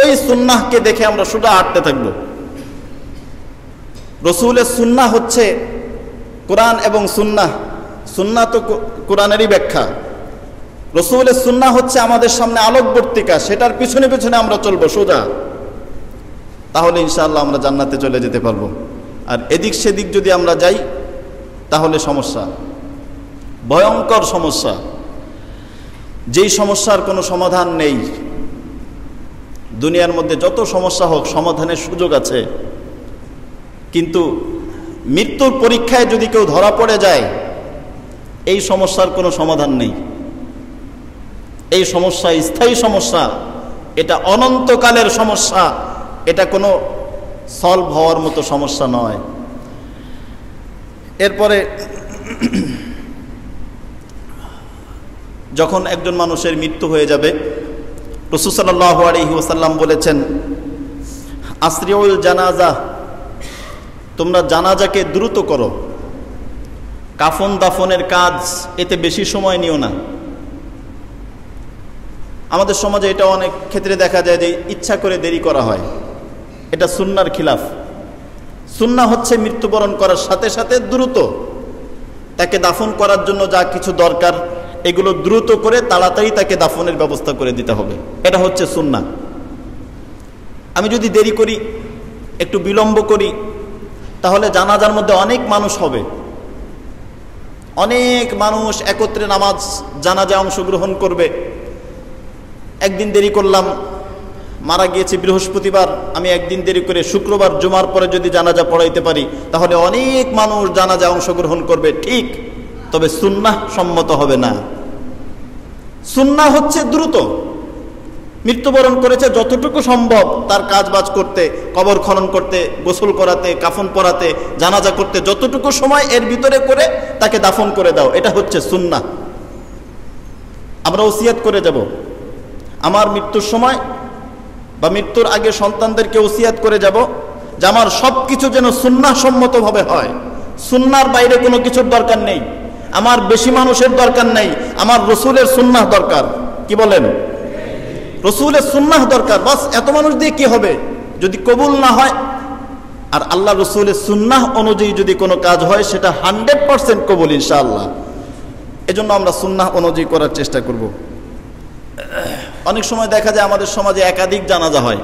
ওই সুন্নাহকে দেখে আমরা সোজা হাঁটতে থাকবো। রসুলের সুন্নাহ হচ্ছে কোরআন এবং সুন্নাহ। সুন্নাহ তো কোরআনেরই ব্যাখ্যা। রসুলের সুন্নাহ হচ্ছে আমাদের সামনে আলোকবর্তিকা, সেটার পিছনে পিছনে আমরা চলবো সোজা। তাহলে ইনশাআল্লাহ আমরা জান্নাতে চলে যেতে পারবো। আর এদিক সেদিক যদি আমরা যাই তাহলে সমস্যা, ভয়ঙ্কর সমস্যা, যেই সমস্যার কোনো সমাধান নেই। দুনিয়ার মধ্যে যত সমস্যা হোক সমাধানের সুযোগ আছে, কিন্তু মৃত্যুর পরীক্ষায় যদি কেউ ধরা পড়ে যায়, এই সমস্যার কোনো সমাধান নেই। এই সমস্যা স্থায়ী সমস্যা, এটা অনন্তকালের সমস্যা, এটা কোনো সলভ হওয়ার মতো সমস্যা নয়। এরপরে যখন একজন মানুষের মৃত্যু হয়ে যাবে, রাসূল সাল্লাল্লাহু আলাইহি ওয়াসাল্লাম বলেছেন আসরিউল জানাজা তোমরা জানাজাকে দ্রুত করো, কাফন দাফনের কাজ এতে বেশি সময় নিও না। আমাদের সমাজে এটা অনেক ক্ষেত্রে দেখা যায় যে ইচ্ছা করে দেরি করা হয়, এটা সুন্নাহর খিলাফ। সুন্নাহ হচ্ছে মৃত্যুবরণ করার সাথে সাথে দ্রুত তাকে দাফন করার জন্য যা কিছু দরকার এগুলো দ্রুত করে তাড়াতাড়ি তাকে দাফনের ব্যবস্থা করে দিতে হবে, এটা হচ্ছে সুন্নাহ। আমি যদি দেরি করি, একটু বিলম্ব করি, তাহলে জানাজার মধ্যে অনেক মানুষ হবে, অনেক মানুষ একত্রে নামাজ জানাজায় অংশগ্রহণ করবে। একদিন দেরি করলাম, মারা গিয়েছে বৃহস্পতিবার, আমি একদিন দেরি করে শুক্রবার জুমার পরে যদি জানাজা পড়াইতে পারি তাহলে অনেক মানুষ জানাজায় অংশগ্রহণ করবে, ঠিক। তবে সুন্নাহ সম্মত হবে না। সুন্নাহ হচ্ছে দ্রুত, মৃত্যুবরণ করেছে যতটুকু সম্ভব তার কাজবাজ করতে, কবর খনন করতে, গোসল করাতে, কাফন পরাতে, জানাজা করতে যতটুকু সময় এর ভিতরে করে তাকে দাফন করে দাও, এটা হচ্ছে সুন্নাহ। আমরা ওসিয়াত করে যাব, আমার মৃত্যুর সময় বা মৃত্যুর আগে সন্তানদেরকে ওসিয়াত করে যাব যে আমার সব কিছু যেন সুন্নাহ সম্মতভাবে হয়, সুন্নাহর বাইরে কোনো কিছুর দরকার নেই, আমার বেশি মানুষের দরকার নেই, আমার রসুলের সুন্নাহ দরকার। কি বলেন? রসুলের সুন্নাহ দরকার। বাস এত মানুষ দিয়ে কি হবে? যদি কবুল না হয়, আর আল্লাহ রসুলের সুন্নাহ অনুযায়ী যদি কোনো কাজ হয় সেটা 100% কবুল ইনশাআল্লাহ। এজন্য আমরা সুন্নাহ অনুযায়ী করার চেষ্টা করব। অনেক সময় দেখা যায় আমাদের সমাজে একাধিক জানাজা হয়,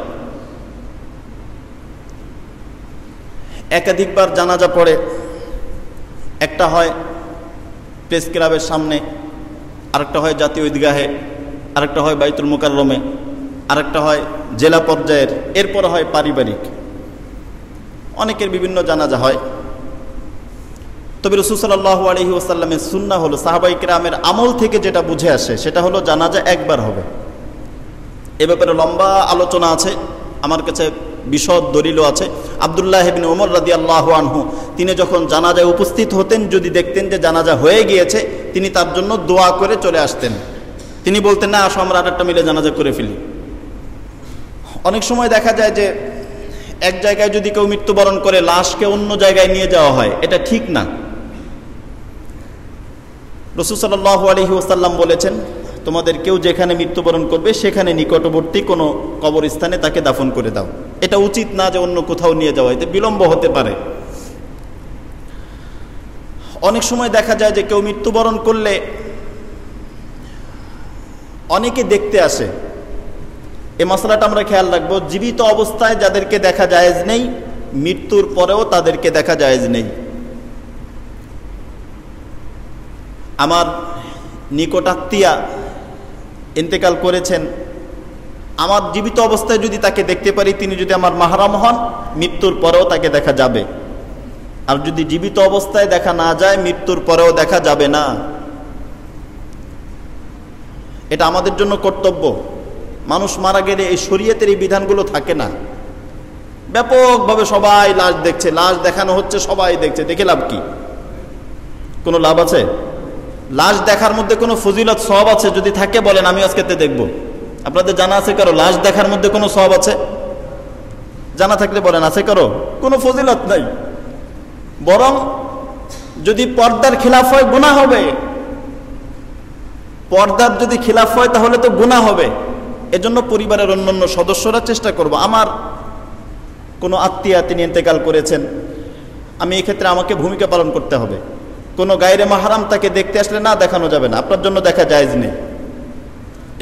একাধিকবার জানাজা পড়ে। একটা হয় প্রেস ক্লাবের সামনে, আরেকটা হয় জাতীয় ঈদগাহে, আরেকটা হয় বাইতুল মুকাররমে, আরেকটা হয় জেলা পর্যায়ের, এরপর হয় পারিবারিক। অনেকের বিভিন্ন জানাজা হয়। তবে রাসূল সাল্লাল্লাহু আলাইহি ওয়াসাল্লামের সুন্নাহ হলো, সাহাবায়ে কেরামের আমল থেকে যেটা বুঝে আসে সেটা হলো জানাজা একবার হবে। এ ব্যাপারে লম্বা আলোচনা আছে, আমার কাছে বিশদ দলিলও আছে। আব্দুল্লাহ ইবনে ওমর রাদিয়াল্লাহু আনহু তিনি যখন জানাজায় উপস্থিত হতেন, যদি দেখতেন যে জানাজা হয়ে গিয়েছে, তিনি তার জন্য দোয়া করে চলে আসতেন। তিনি বলতেন, না আসো আমরা আরেকটা মিলে জানাজা করে ফেলি। অনেক সময় দেখা যায় যে এক জায়গায় যদি কেউ মৃত্যুবরণ করে লাশকে অন্য জায়গায় নিয়ে যাওয়া হয়, এটা ঠিক না। রাসূল সাল্লাল্লাহু আলাইহি ওয়াসাল্লাম বলেছেন, তোমাদের কেউ যেখানে মৃত্যুবরণ করবে সেখানে নিকটবর্তী কোনো কবরস্থানে তাকে দাফন করে দাও। এটা উচিত না যে অন্য কোথাও নিয়ে যাওয়া, এতে বিলম্ব হতে পারে। অনেক সময় দেখা যায় যে কেউ মৃত্যুবরণ করলে অনেকে দেখতে আসে। এই মশলাটা আমরা খেয়াল রাখবো, জীবিত অবস্থায় যাদেরকে দেখা জায়েজ নেই, মৃত্যুর পরেও তাদেরকে দেখা জায়েজ নেই। আমার নিকটাত্মীয়া ইন্তেকাল করেছেন, আমার জীবিত অবস্থায় যদি তাকে দেখতে পারি, তিনি যদি আমার মাহরাম হন, মৃত্যুর পরেও তাকে দেখা যাবে। আর যদি জীবিত অবস্থায় দেখা না যায়, মৃত্যুর পরেও দেখা যাবে না। এটা আমাদের জন্য কর্তব্য। মানুষ মারা গেলে এই শরীয়তের এই বিধানগুলো থাকে না। ব্যাপকভাবে সবাই লাশ দেখছে, লাশ দেখানো হচ্ছে, সবাই দেখছে, দেখে লাভ কি? কোনো লাভ আছে? লাশ দেখার মধ্যে কোনো ফজিলত সওয়াব আছে? যদি থাকে বলেন, আমি আজকে দেখব। আপনাদের জানা আছে কারো লাশ দেখার মধ্যে কোনো সওয়াব আছে? জানা থাকলে বলেন, আছে কারো? কোনো ফজিলত নাই। বরং যদি পর্দার খিলাফ হয় গুনাহ হবে। পর্দার যদি খিলাফ হয় তাহলে তো গুনাহ হবে। এজন্য পরিবারের অন্যান্য সদস্যরা চেষ্টা করব। আমার কোনো আত্মীয়া তিনি ইন্তেকাল করেছেন, আমি এক্ষেত্রে আমাকে ভূমিকা পালন করতে হবে। কোনো গায়রে মাহরাম তাকে দেখতে আসলে না দেখানো যাবে না, আপনার জন্য দেখা জায়েজ নেই।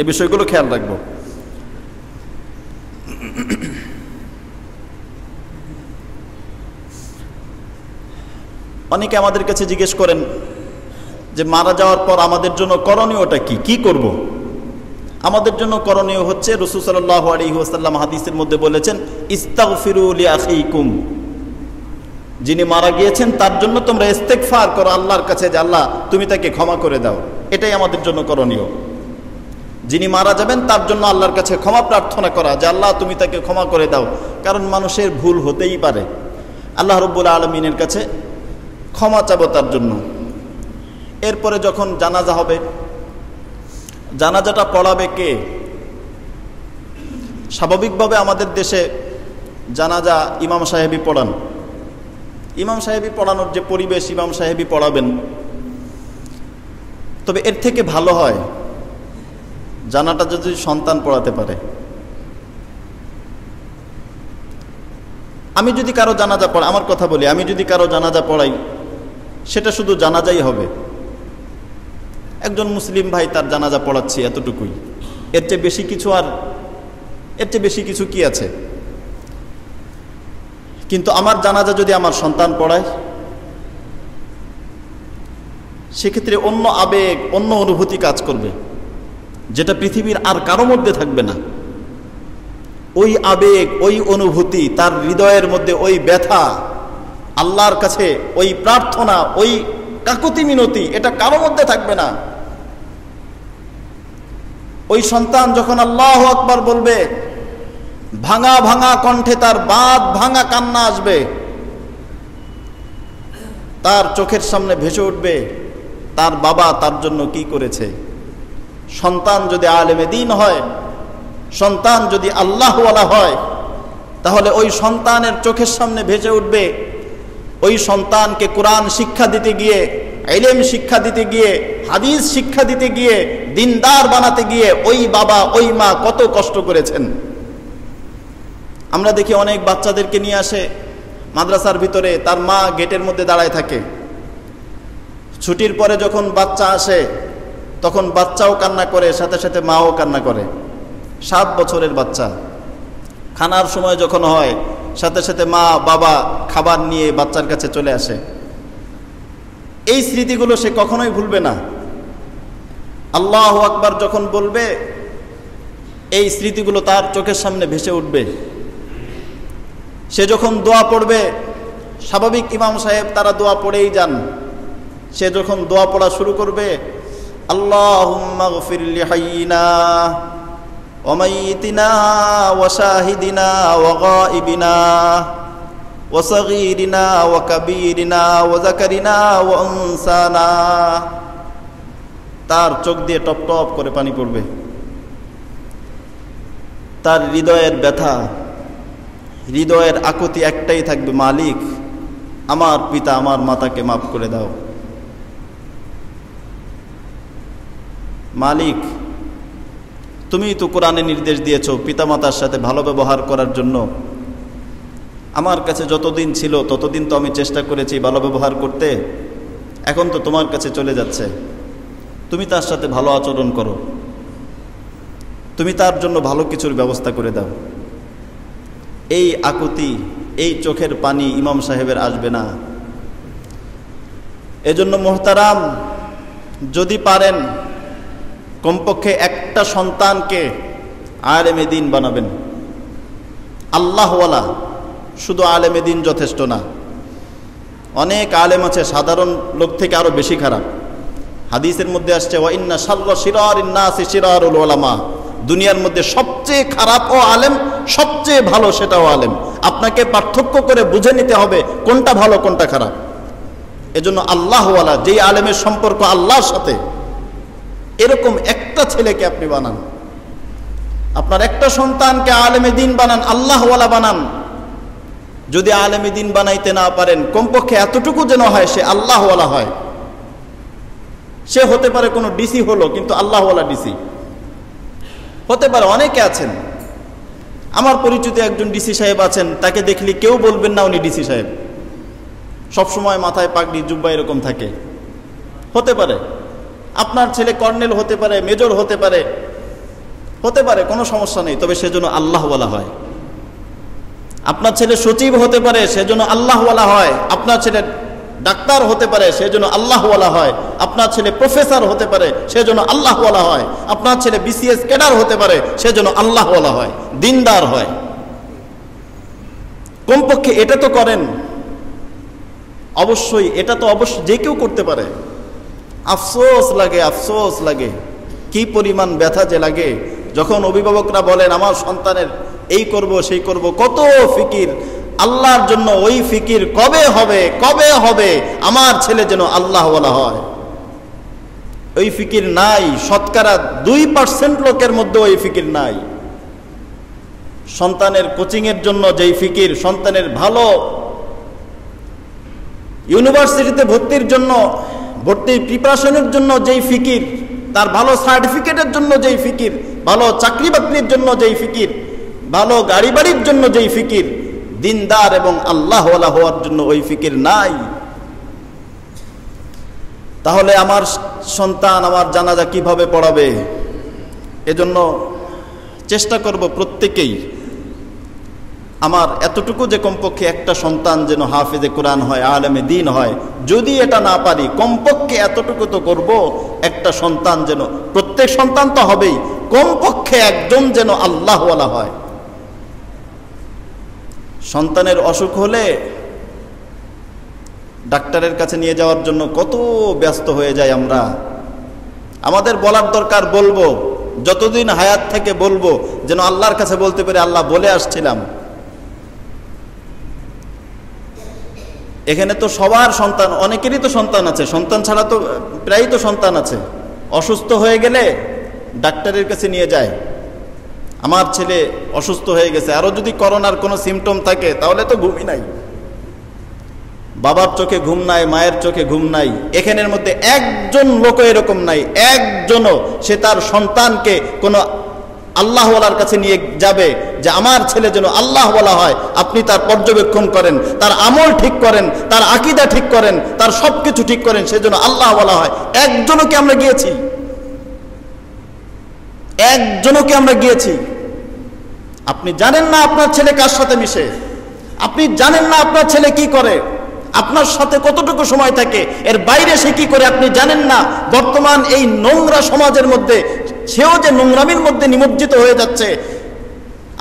এই বিষয়গুলো খেয়াল রাখবো। অনেকে আমাদের কাছে জিজ্ঞেস করেন যে মারা যাওয়ার পর আমাদের জন্য করণীয়টা কি, কি করব? আমাদের জন্য করণীয় হচ্ছে, রাসূল সাল্লাল্লাহু আলাইহি ওয়াসাল্লাম হাদিসের মধ্যে বলেছেন, ইস্তাগফিরু লিআখিকুম, যিনি মারা গিয়েছেন তার জন্য তোমরা ইস্তেগফার করো আল্লাহর কাছে, যে আল্লাহ তুমি তাকে ক্ষমা করে দাও। এটাই আমাদের জন্য করণীয়। যিনি মারা যাবেন তার জন্য আল্লাহর কাছে ক্ষমা প্রার্থনা করা, যে আল্লাহ তুমি তাকে ক্ষমা করে দাও। কারণ মানুষের ভুল হতেই পারে, আল্লাহ রাব্বুল আলামিনের কাছে ক্ষমা চাবো তার জন্য। এরপরে যখন জানাজা হবে, জানাজাটা পড়াবে কে? স্বাভাবিকভাবে আমাদের দেশে জানাজা ইমাম সাহেবই পড়ান, ইমাম সাহেবই পড়ানোর যে পরিবেশ, ইমাম সাহেবই পড়াবেন। তবে এর থেকে ভালো হয় জানাটা যদি সন্তান পড়াতে পারে। আমি যদি কারো জানাজা পড়াই, আমার কথা বলি, আমি যদি কারো জানাজা পড়াই, সেটা শুধু জানাজাই হবে। একজন মুসলিম ভাই তার জানাজা পড়াচ্ছি, এতটুকুই। এর চেয়ে বেশি কিছু কি আছে? কিন্তু আমার জানাজা যদি আমার সন্তান পড়ায়, সেক্ষেত্রে অন্য আবেগ, অন্য অনুভূতি কাজ করবে, যেটা পৃথিবীর আর কারো মধ্যে থাকবে না। ওই আবেগ, ওই অনুভূতি, তার হৃদয়ের মধ্যে ওই ব্যথা, আল্লাহর কাছে ওই প্রার্থনা, ওই কাকুতি মিনতি, এটা কারো মধ্যে থাকবে না। ওই সন্তান যখন আল্লাহু আকবার বলবে, ভাঙা ভাঙা কণ্ঠে তার বাঁধ ভাঙা কান্না আসবে, তার চোখের সামনে ভেসে উঠবে তার বাবা তার জন্য কি করেছে। সন্তান যদি আলেমে দ্বীন হয়, সন্তান যদি আল্লাহওয়ালা হয়, তাহলে ওই সন্তানের চোখের সামনে ভেসে উঠবে ওই সন্তানকে কোরআন শিক্ষা দিতে গিয়ে, ইলম শিক্ষা দিতে গিয়ে, হাদিস শিক্ষা দিতে গিয়ে, দিনদার বানাতে গিয়ে ওই বাবা ওই মা কত কষ্ট করেছেন। আমরা দেখি অনেক বাচ্চাদেরকে নিয়ে আসে মাদ্রাসার ভিতরে, তার মা গেটের মধ্যে দাঁড়ায় থাকে। ছুটির পরে যখন বাচ্চা আসে, তখন বাচ্চাও কান্না করে, সাথে সাথে মাও কান্না করে। 7 বছরের বাচ্চা, খানার সময় যখন হয়, সাথে সাথে মা বাবা খাবার নিয়ে বাচ্চার কাছে চলে আসে। এই স্মৃতিগুলো সে কখনোই ভুলবে না। আল্লাহু আকবার যখন বলবে, এই স্মৃতিগুলো তার চোখের সামনে ভেসে উঠবে। সে যখন দোয়া পড়বে, স্বাভাবিক ইমাম সাহেব তারা দোয়া পড়েই যান। সে যখন দোয়া পড়া শুরু করবে, আল্লাহুম্মা গফির লিহাইয়িনা ওয়া মাইয়িতিনা ওয়া শাহিদিনা ওয়া গায়িবিনা ওয়া সাগীরিনা ওয়া কাবীরিনা ওয়া যাকারিনা ওয়া উনসানা, তার চোখ দিয়ে টপ টপ করে পানি পড়বে। তার হৃদয়ের ব্যথা, হৃদয়ের আকুতি একটাই থাকবে, মালিক আমার পিতা আমার মাতাকে মাফ করে দাও। মালিক তুমি তো কোরআনে নির্দেশ দিয়েছো পিতামাতার সাথে ভালো ব্যবহার করার জন্য। আমার কাছে যতদিন ছিল ততদিন তো আমি চেষ্টা করেছি ভালো ব্যবহার করতে, এখন তো তোমার কাছে চলে যাচ্ছে, তুমি তার সাথে ভালো আচরণ করো, তুমি তার জন্য ভালো কিছুর ব্যবস্থা করে দাও। এই আকুতি, এই চোখের পানি ইমাম সাহেবের আসবে না। এজন্য মোহতারাম, যদি পারেন কমপক্ষে একটা সন্তানকে আলেমে দ্বীন বানাবেন, আল্লাহওয়ালা। শুধু আলেমে দ্বীন যথেষ্ট না। অনেক আলেম আছে সাধারণ লোক থেকে আরো বেশি খারাপ। হাদিসের মধ্যে আসছে, ওয়া ইন্না শাররা শিরারিন নাসি শিরারুল উলামা, দুনিয়ার মধ্যে সবচেয়ে খারাপ ও আলেম, সবচেয়ে ভালো সেটাও আলেম। আপনাকে পার্থক্য করে বুঝে নিতে হবে কোনটা ভালো কোনটা খারাপ। এজন্য আল্লাহওয়ালা, যেই আলেমের সম্পর্ক আল্লাহর সাথে, এরকম একটা ছেলেকে আপনি বানান। আপনার একটা সন্তানকে আলেমে দ্বীন বানান, আল্লাহওয়ালা বানান। যদি আলেমে দ্বীন বানাইতে না পারেন, কমপক্ষে এতটুকু যেন হয় সে আল্লাহওয়ালা হয়। সে হতে পারে কোনো ডিসি হলো, কিন্তু আল্লাহওয়ালা ডিসি হতে পারে। অনেকে আছেন, আমার পরিচিত একজন ডিসি সাহেব আছেন, তাকে দেখলে কেউ বলবেন না উনি ডিসি সাহেব। সবসময় মাথায় পাগড়ি জুব্বা এরকম থাকে। হতে পারে আপনার ছেলে কর্নেল হতে পারে, মেজর হতে পারে, কোনো সমস্যা নেই, তবে সেজন্য আল্লাহওয়ালা হয়। আপনার ছেলে সচিব হতে পারে, সেজন্য আল্লাহওয়ালা হয়। আপনার ছেলে ডাক্তার হতে পারে, সেজন্য আল্লাহওয়ালা হয়। আপনার ছেলে প্রফেসর হতে পারে, সেজন্য আল্লাহওয়ালা হয়। আপনার ছেলে বিসিএস ক্যাডার হতে পারে, সেজন্য আল্লাহওয়ালা হয়, দিনদার হয়। কমপক্ষে এটা তো করেন। অবশ্যই এটা তো অবশ্যই যে কেউ করতে পারে। আফসোস লাগে, কি পরিমাণ ব্যথা যে লাগে যখন অভিভাবকরা বলেন আমার সন্তানের এই করব সেই করব, কত ফিকির আল্লাহর জন্য। ওই ফিকির কবে হবে আমার ছেলে যেন আল্লাহওয়ালা হয়, ওই ফিকির নাই। শতকরা 2% লোকের মধ্যে ওই ফিকির নাই। সন্তানের কোচিংয়ের জন্য যেই ফিকির, সন্তানের ভালো ইউনিভার্সিটিতে ভর্তির জন্য, ভর্তির প্রিপারেশনের জন্য যেই ফিকির, তার ভালো সার্টিফিকেটের জন্য যেই ফিকির, ভালো চাকরি বাকরির জন্য যেই ফিকির, ভালো গাড়ি বাড়ির জন্য যেই ফিকির, দিনদার এবং আল্লাহওয়ালা হওয়ার জন্য ওই ফিকির নাই। তাহলে আমার সন্তান আমার জানাজা কিভাবে পড়াবে? এজন্য চেষ্টা করব প্রত্যেকেই আমার এতটুকু যে কমপক্ষে একটা সন্তান যেন হাফেজে কোরআন হয়, আলেমে দ্বীন হয়। যদি এটা না পারি কমপক্ষে এতটুকু তো করব, একটা সন্তান যেন, প্রত্যেক সন্তান তো হবেই, কমপক্ষে একজন যেন আল্লাহওয়ালা হয়। সন্তানের অসুখ হলে ডাক্তারের কাছে নিয়ে যাওয়ার জন্য কত ব্যস্ত হয়ে যায় আমরা। আমাদের বলার দরকার, বলবো, যতদিন হায়াত থেকে বলবো, যেন আল্লাহর কাছে বলতে পারি আল্লাহ বলে আসছিলাম। এখানে তো সবার সন্তান, অনেকেরই তো সন্তান আছে, সন্তান ছাড়া তো প্রায়ই তো সন্তান আছে। অসুস্থ হয়ে গেলে ডাক্তারের কাছে নিয়ে যায়, আমার ছেলে অসুস্থ হয়ে গেছে, আরো যদি করোনার কোনো সিমটম থাকে তাহলে তো ঘুমই নাই। বাবার চোখে ঘুম নাই, মায়ের চোখে ঘুম নাই। এখানের মধ্যে একজন লোক এরকম নাই, একজনও সে তার সন্তানকে কোনো আল্লাহওয়ালার কাছে নিয়ে যাবে যে আমার ছেলে যেন আল্লাহওয়ালা হয়। আপনি তার পর্যবেক্ষণ করেন, তার আমল ঠিক করেন, তার আকীদা ঠিক করেন, তার সবকিছু ঠিক করেন, সে যেন আল্লাহওয়ালা হয়। একজনও কি আমরা গিয়েছি? একজনও কি আমরা গিয়েছি? আপনি জানেন না আপনার ছেলে কার সাথে মিশে, আপনি জানেন না আপনার ছেলে কি করে, আপনার সাথে কতটুকু সময় থাকে, এর বাইরে সে কি করে আপনি জানেন না। বর্তমান এই নোংরা সমাজের মধ্যে সেও যে নোংরামির মধ্যে নিমজ্জিত হয়ে যাচ্ছে,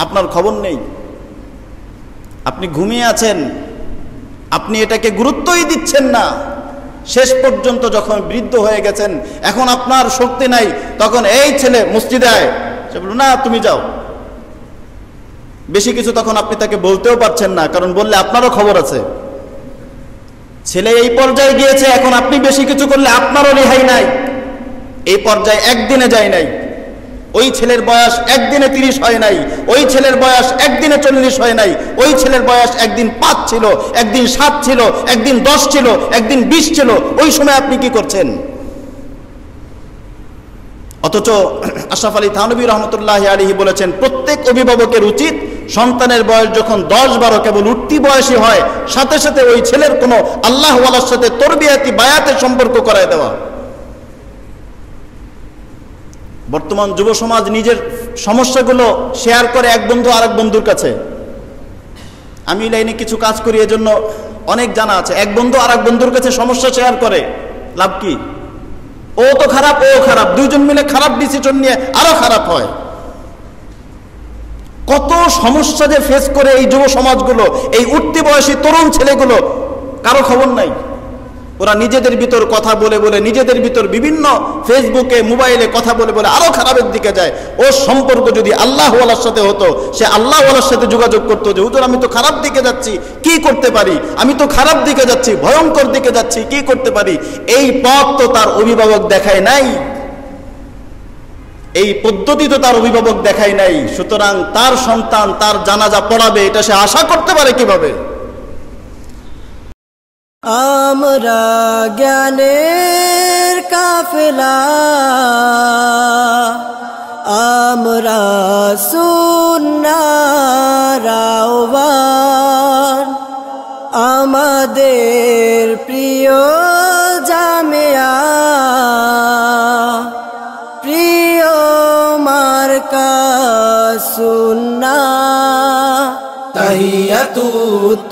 আপনার খবর নেই। আপনি ঘুমিয়ে আছেন, আপনি এটাকে গুরুত্বই দিচ্ছেন না। শেষ পর্যন্ত যখন বৃদ্ধ হয়ে গেছেন, এখন আপনার শক্তি নাই, তখন এই ছেলে মসজিদে আয়, সে বলল না তুমি যাও। বেশি কিছু তখন আপনি তাকে বলতেও পারছেন না, কারণ বললে আপনারও খবর আছে। ছেলে এই পর্যায়ে গিয়েছে, এখন আপনি বেশি কিছু করলে আপনারও রেহাই নাই। এই পর্যায়ে একদিনে যায় নাই। ওই ছেলের বয়স একদিনে 30 হয় নাই, ওই ছেলের বয়স একদিনে 40 হয় নাই, ওই ছেলের বয়স একদিন 5 ছিল, একদিন 7 ছিল, একদিন 10 ছিল, একদিন 20 ছিল। ওই সময় আপনি কি করছেন? অথচ আশরাফ আলী থানভী রহমতুল্লাহি আলাইহি বলেছেন, প্রত্যেক অভিভাবকের উচিত সন্তানের বয়স যখন 10-12 কেবল উঠতি বয়সী হয়, সাথে সাথে ওই ছেলের কোনো আল্লাহওয়ালার সাথে তরবিয়াতি বায়াতের সম্পর্ক করায় দেওয়া। বর্তমান যুব সমাজ নিজের সমস্যাগুলো শেয়ার করে এক বন্ধু আরেক বন্ধুর কাছে। আমি লাইনে কিছু কাজ করি, এজন্য অনেক জানা আছে। এক বন্ধু আরেক বন্ধুর কাছে সমস্যা শেয়ার করে, লাভ কি? ও তো খারাপ, ও খারাপ, দুইজন মিলে খারাপ ডিসিশন নিয়ে আরো খারাপ হয়। কত সমস্যা যে ফেস করে এই যুব সমাজগুলো, এই উঠতি বয়সী তরুণ ছেলেগুলো, কারো খবর নাই। ওরা নিজেদের ভিতর কথা বলে বলে, নিজেদের ভিতর বিভিন্ন ফেসবুকে মোবাইলে কথা বলে বলে আরো খারাপের দিকে যায়। ওর সম্পর্ক যদি আল্লাহওয়ালার সাথে হতো, সে আল্লাহওয়ালার সাথে যোগাযোগ করতো যে হুজুর আমি তো খারাপ দিকে যাচ্ছি, কি করতে পারি? আমি তো খারাপ দিকে যাচ্ছি, ভয়ঙ্কর দিকে যাচ্ছি, কি করতে পারি? এই পথ তো তার অভিভাবক দেখায় নাই, এই পদ্ধতি তো তার অভিভাবক দেখায় নাই। সুতরাং তার সন্তান তার জানাজা পড়াবে, এটা সে আশা করতে পারে কিভাবে? আমরা জ্ঞানের কাফেলা, আমরা সুন্নাহর আহ্বান, আমাদের প্রিয় জামিয়া, প্রিয় মার্কা সুন্নাহ। তাহিয়াতুল্লাহ